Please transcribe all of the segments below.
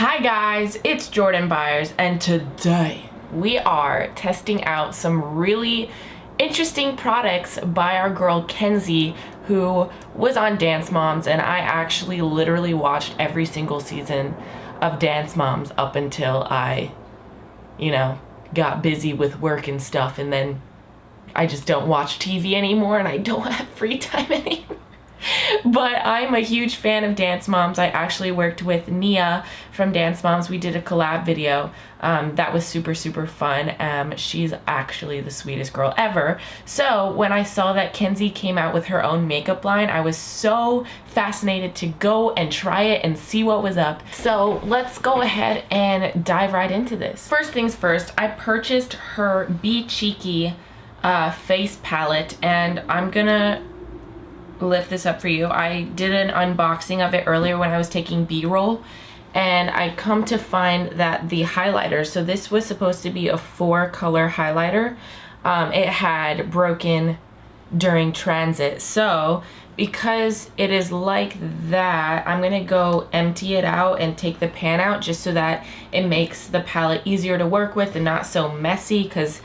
Hi guys, it's Jordan Byers, and today we are testing out some really interesting products by our girl Kenzie, who was on Dance Moms, and I actually literally watched every single season of Dance Moms up until I, got busy with work and stuff, and then I just don't watch TV anymore and I don't have free time anymore. But I'm a huge fan of Dance Moms. I actually worked with Nia from Dance Moms. We did a collab video that was super fun. She's actually the sweetest girl ever. So when I saw that Kenzie came out with her own makeup line, I was so fascinated to go and try it and see what was up. So let's go ahead and dive right into this. First things first, I purchased her Be Cheeky face palette, and I'm gonna lift this up for you. I did an unboxing of it earlier when I was taking B-roll, and I come to find that the highlighter, so this was supposed to be a 4-color highlighter, it had broken during transit. So because it is like that, I'm gonna go empty it out and take the pan out just so that it makes the palette easier to work with and not so messy, because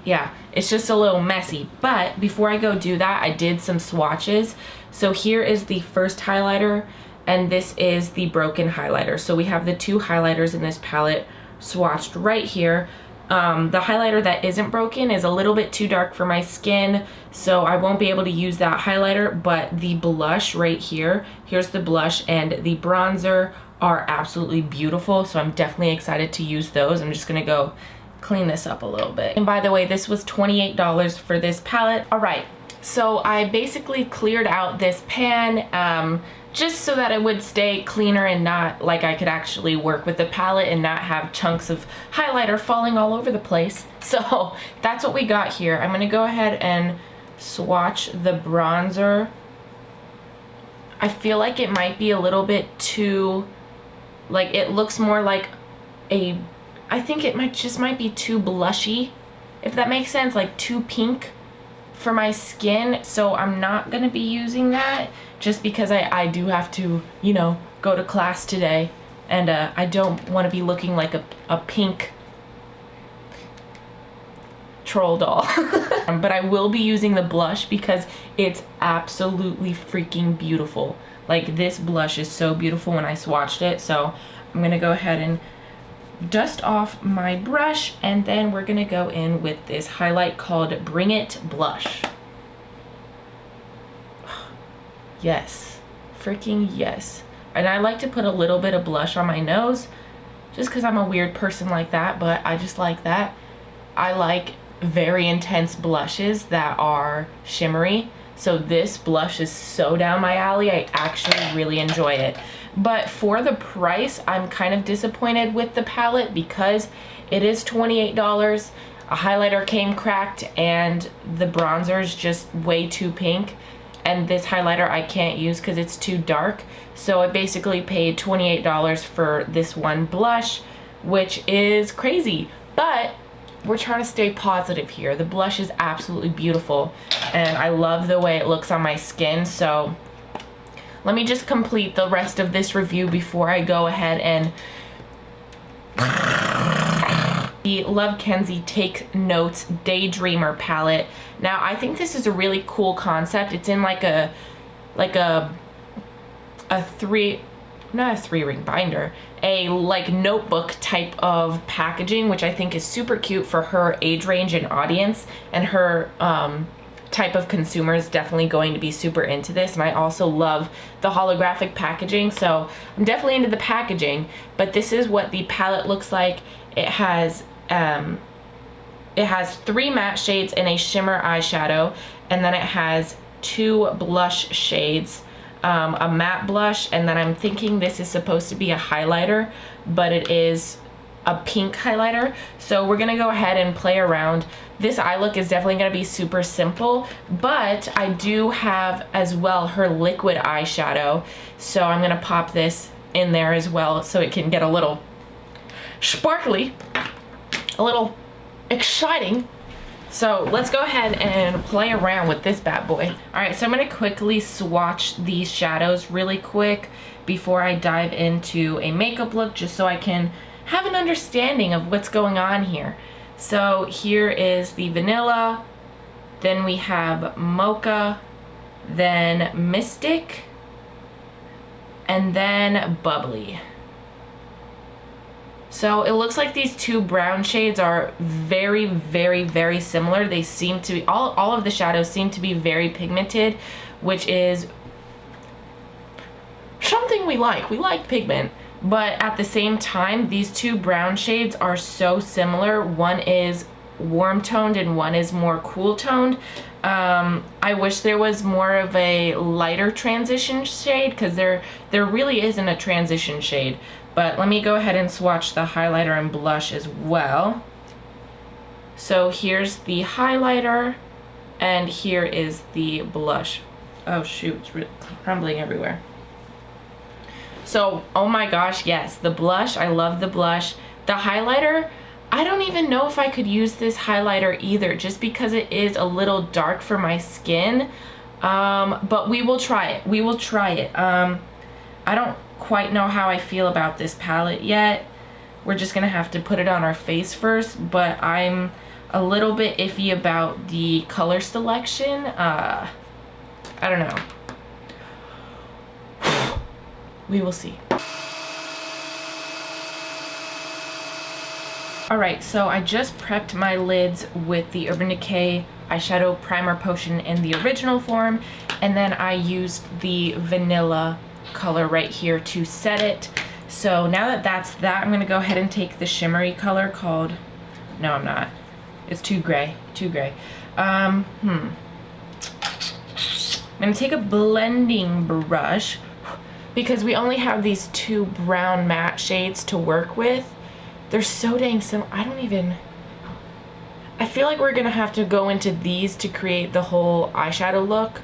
yeah, it's just a little messy. But before I go do that, I did some swatches. So here is the first highlighter, and this is the broken highlighter. So we have the two highlighters in this palette swatched right here. The highlighter that isn't broken is a little bit too dark for my skin, so I won't be able to use that highlighter, but the blush right here, here's the blush, and the bronzer are absolutely beautiful, so I'm definitely excited to use those. I'm just gonna go clean this up a little bit. And by the way, this was $28 for this palette. All right, so I basically cleared out this pan just so that it would stay cleaner and not like I could actually work with the palette and not have chunks of highlighter falling all over the place. So that's what we got here. I'm gonna go ahead and swatch the bronzer. I feel like it might be a little bit too, like, it looks more like I think it might be too blushy, if that makes sense, like too pink for my skin. So I'm not gonna be using that just because I do have to, go to class today, and I don't want to be looking like a pink troll doll. But I will be using the blush because it's absolutely freaking beautiful. Like, this blush is so beautiful when I swatched it. So I'm gonna go ahead and dust off my brush, and then we're gonna go in with this highlight called Bring It Blush. Yes, freaking yes. And I like to put a little bit of blush on my nose just because I'm a weird person like that, but I just like that. I like very intense blushes that are shimmery, so this blush is so down my alley. I actually really enjoy it. But for the price, I'm kind of disappointed with the palette because it is $28. A highlighter came cracked, and the bronzer is just way too pink. And this highlighter I can't use because it's too dark. So I basically paid $28 for this one blush, which is crazy. But we're trying to stay positive here. The blush is absolutely beautiful, and I love the way it looks on my skin. So let me just complete the rest of this review before I go ahead and the Love Kenzie Take Notes Daydreamer palette. Now, I think this is a really cool concept. It's in like a not a 3-ring binder, a like notebook type of packaging, which I think is super cute for her age range and audience, and her type of consumer is definitely going to be super into this. And I also love the holographic packaging, so I'm definitely into the packaging. But this is what the palette looks like. It has 3 matte shades and a shimmer eyeshadow, and then it has 2 blush shades, a matte blush, and then I'm thinking this is supposed to be a highlighter, but it is a pink highlighter. So we're gonna go ahead and play around. This eye look is definitely gonna be super simple, but I do have as well her liquid eyeshadow, so I'm gonna pop this in there as well so it can get a little sparkly, a little exciting. So let's go ahead and play around with this bad boy. All right, so I'm gonna quickly swatch these shadows really quick before I dive into a makeup look, just so I can have an understanding of what's going on here. So here is the vanilla, then we have mocha, then mystic, and then bubbly. So it looks like these two brown shades are very, very, very similar. They seem to be, all of the shadows seem to be very pigmented, which is something we like. We like pigment. But at the same time, these two brown shades are so similar. One is warm toned and one is more cool toned. I wish there was more of a lighter transition shade, because there really isn't a transition shade. But let me go ahead and swatch the highlighter and blush as well. So here's the highlighter and here is the blush. Oh shoot, it's crumbling everywhere. So, oh my gosh, yes, the blush, I love the blush. The highlighter, I don't even know if I could use this highlighter either, just because it is a little dark for my skin. But we will try it. We will try it. I don't quite know how I feel about this palette yet. We're just gonna have to put it on our face first, but I'm a little bit iffy about the color selection. I don't know. We will see. Alright, so I just prepped my lids with the Urban Decay eyeshadow primer potion in the original form, and then I used the vanilla color right here to set it. So now that that's that, I'm going to go ahead and take the shimmery color called, no I'm not, it's too gray, I'm going to take a blending brush, because we only have these two brown matte shades to work with. They're so dang similar. I feel like we're gonna have to go into these to create the whole eyeshadow look.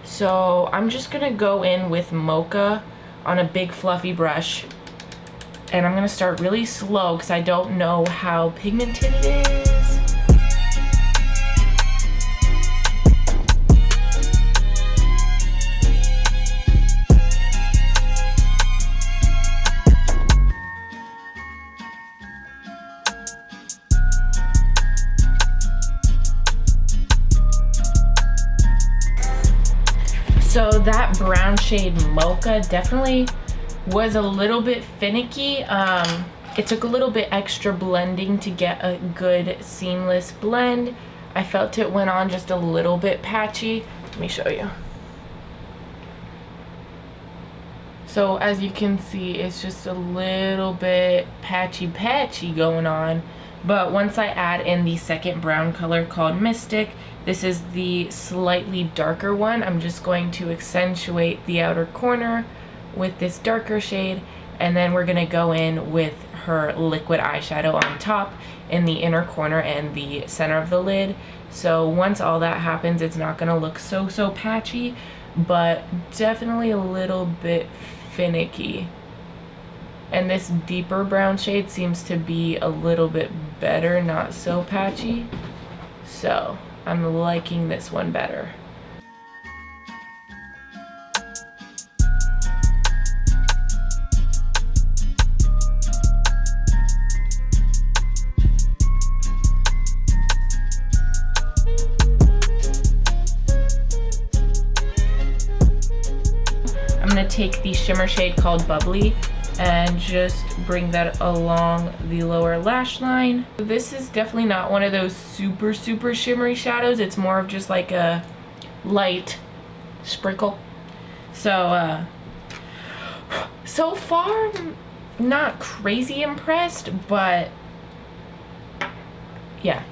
So I'm just gonna go in with mocha on a big fluffy brush, and I'm gonna start really slow because I don't know how pigmented it is. So that brown shade mocha definitely was a little bit finicky. It took a little bit extra blending to get a good seamless blend. I felt it went on just a little bit patchy. Let me show you. So as you can see, it's just a little bit patchy going on. But once I add in the second brown color called Mystic, this is the slightly darker one. I'm just going to accentuate the outer corner with this darker shade, and then we're gonna go in with her liquid eyeshadow on top in the inner corner and the center of the lid. So once all that happens, it's not gonna look so patchy, but definitely a little bit finicky. And this deeper brown shade seems to be a little bit better, not so patchy. So I'm liking this one better. I'm gonna take the shimmer shade called Bubbly and just bring that along the lower lash line. This is definitely not one of those super shimmery shadows. It's more of just like a light sprinkle. So so far not crazy impressed, but yeah.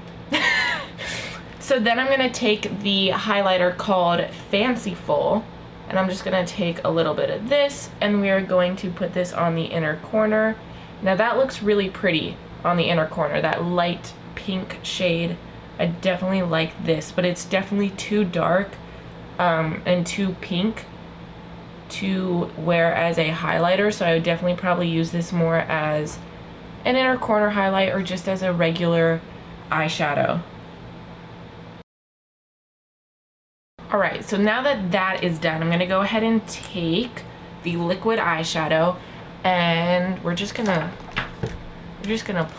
So then I'm gonna take the highlighter called Fanciful, and I'm just gonna take a little bit of this, and we are going to put this on the inner corner. Now that looks really pretty on the inner corner, that light pink shade. I definitely like this, but it's definitely too dark and too pink to wear as a highlighter, so I would definitely probably use this more as an inner corner highlight or just as a regular eyeshadow. Alright, so now that that is done, I'm going to go ahead and take the liquid eyeshadow, and we're just gonna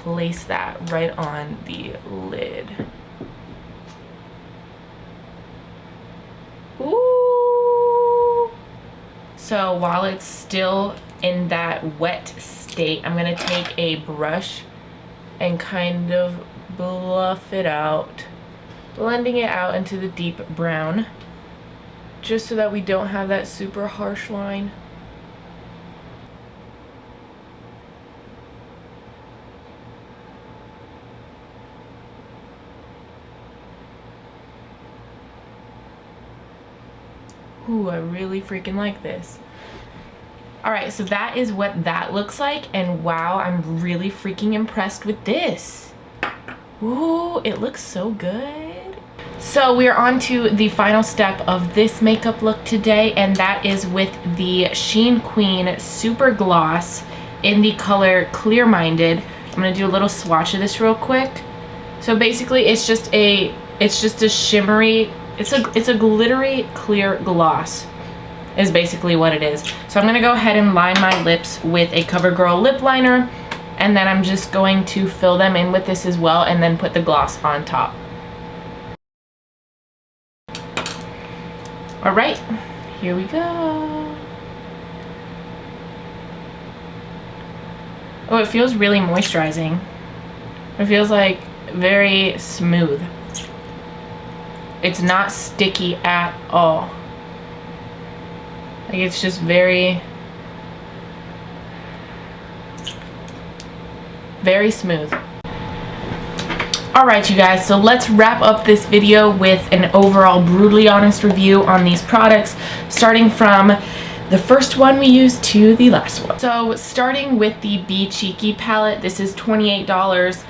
place that right on the lid. Ooh. So while it's still in that wet state, I'm gonna take a brush and kind of buff it out, blending it out into the deep brown, just so that we don't have that super harsh line. Ooh, I really freaking like this. Alright, so that is what that looks like, and wow, I'm really freaking impressed with this. Ooh, it looks so good. So we're on to the final step of this makeup look today, and that is with the Sheen Queen Super Gloss in the color Clear Minded. I'm gonna do a little swatch of this real quick. So basically it's just a shimmery, it's a glittery clear gloss is basically what it is. So I'm gonna go ahead and line my lips with a CoverGirl lip liner, and then I'm just going to fill them in with this as well, and then put the gloss on top. All right, here we go. Oh, it feels really moisturizing. It feels like very smooth. It's not sticky at all. Like, it's just very, very smooth. Alright you guys, so let's wrap up this video with an overall brutally honest review on these products, starting from the first one we used to the last one. So starting with the Be Cheeky palette, this is $28.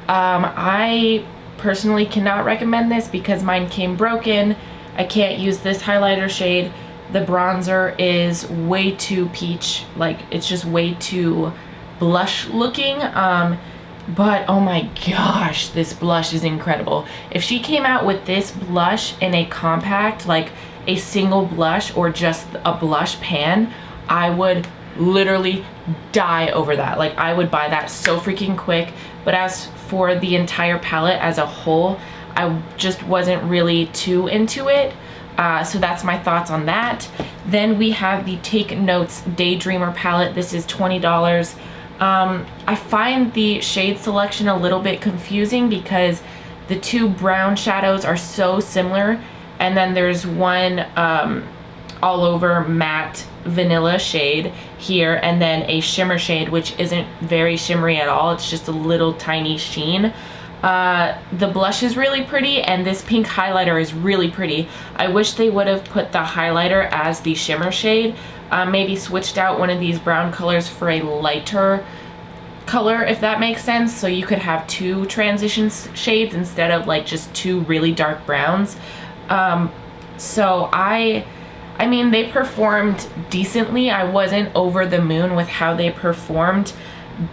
I personally cannot recommend this because mine came broken. I can't use this highlighter shade. The bronzer is way too peach, like it's just way too blush looking. But oh my gosh, this blush is incredible. If she came out with this blush in a compact, like a single blush or just a blush pan, I would literally die over that. Like, I would buy that so freaking quick. But as for the entire palette as a whole, I just wasn't really too into it. So that's my thoughts on that. Then we have the Take Notes Daydreamer palette. This is $20. I find the shade selection a little bit confusing because the two brown shadows are so similar, and then there's one all over matte vanilla shade here, and then a shimmer shade which isn't very shimmery at all. It's just a little tiny sheen. The blush is really pretty, and this pink highlighter is really pretty. I wish they would have put the highlighter as the shimmer shade. Maybe switched out one of these brown colors for a lighter color, if that makes sense, so you could have two transition shades instead of like just two really dark browns. So I mean, they performed decently. I wasn't over the moon with how they performed,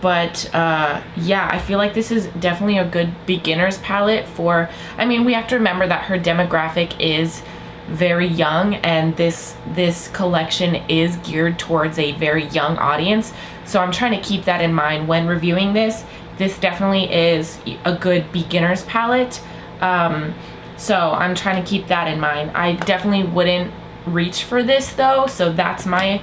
but yeah, I feel like this is definitely a good beginner's palette for, I mean, we have to remember that her demographic is very young, and this collection is geared towards a very young audience. So I'm trying to keep that in mind when reviewing this. This definitely is a good beginner's palette. So I'm trying to keep that in mind. I definitely wouldn't reach for this though, so that's my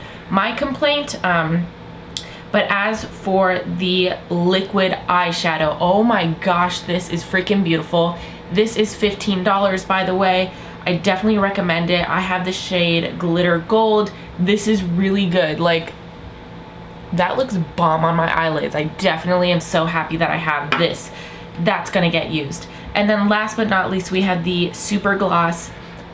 complaint. But as for the liquid eyeshadow, oh my gosh, this is freaking beautiful. This is $15, by the way. I definitely recommend it. I have the shade Glitter Gold. This is really good. Like, that looks bomb on my eyelids. I definitely am so happy that I have this. That's gonna get used. And then last but not least, we have the Super Gloss,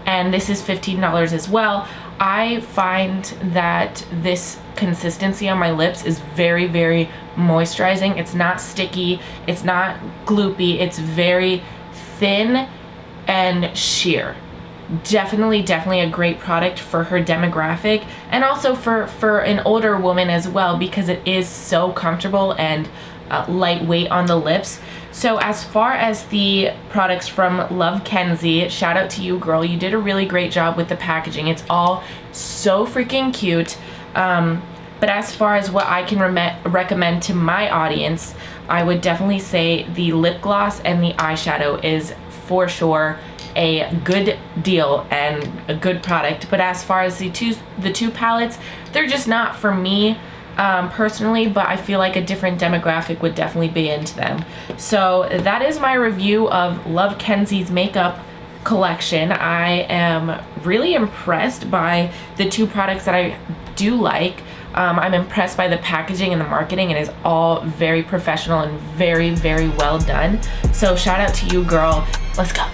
and this is $15 as well. I find that this consistency on my lips is very, very moisturizing. It's not sticky, it's not gloopy, it's very thin and sheer. Definitely a great product for her demographic, and also for an older woman as well, because it is so comfortable and lightweight on the lips. So as far as the products from Love Kenzie, shout out to you, girl. You did a really great job with the packaging. It's all so freaking cute. But as far as what I can recommend to my audience, I would definitely say the lip gloss and the eyeshadow is for sure a good deal and a good product. But as far as the two palettes, they're just not for me personally, but I feel like a different demographic would definitely be into them. So that is my review of Love Kenzie's makeup collection. I am really impressed by the two products that I do like. I'm impressed by the packaging and the marketing. It is all very professional and very, very well done. So shout out to you, girl. Let's go.